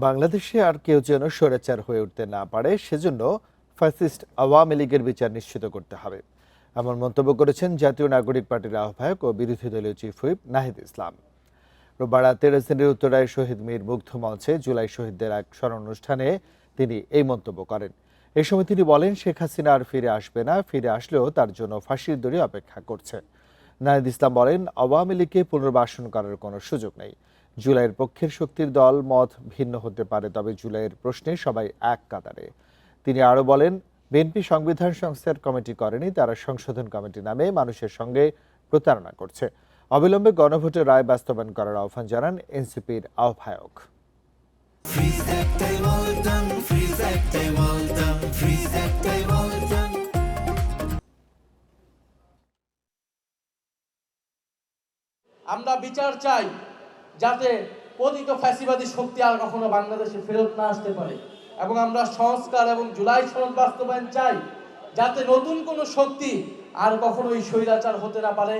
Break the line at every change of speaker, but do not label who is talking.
বাংলাদেশে আর কেউ যেন স্বৈরাচার হয়ে উঠতে না পারে, সেজন্য ফ্যাসিস্ট আওয়ামী লীগের বিচার নিশ্চিত করতে হবে, এমন মন্তব্য করেছেন জাতীয় নাগরিক পার্টির আহ্বায়ক ও বিরোধী দলীয় চিফ হুইপ নাহিদ ইসলাম। রোববার রাতে রাজধানীর উত্তরায় শহীদ মীর মুগ্ধ মঞ্চে জুলাই শহীদদের এক স্মরণ অনুষ্ঠানে তিনি এই মন্তব্য করেন। এই সময় তিনি বলেন, শেখ হাসিনা আর ফিরে আসবে না, ফিরে আসলেও তার জন্য ফাঁসির দড়ি অপেক্ষা করছে। নাহিদ ইসলাম বলেন, আওয়ামী লীগকে পুনর্বাসন করার কোনো সুযোগ নেই। জুলাইয়ের পক্ষের শক্তির দল মত ভিন্ন হতে পারে, তবে জুলাইয়ের প্রশ্নে সবাই এক কাতারে। তিনি আরও বলেন, বিএনপি সংবিধান সংস্কার কমিটি করেনি, তারা সংশোধন কমিটি নামে মানুষের সঙ্গে প্রতারণা করছে। অবিলম্বে গণভোটের রায় বাস্তবায়ন করার আহ্বান জানান এনসিপির আহ্বায়ক।
আমরা বিচার চাই, যাতে পতিত ফ্যাসিবাদী শক্তি আর কখনো বাংলাদেশে ফেরত না আসতে পারে, এবং আমরা সংস্কার এবং জুলাই সনদ বাস্তবায়ন চাই, যাতে নতুন কোনো শক্তি আর কখনো এই স্বৈরাচার হতে না পারে।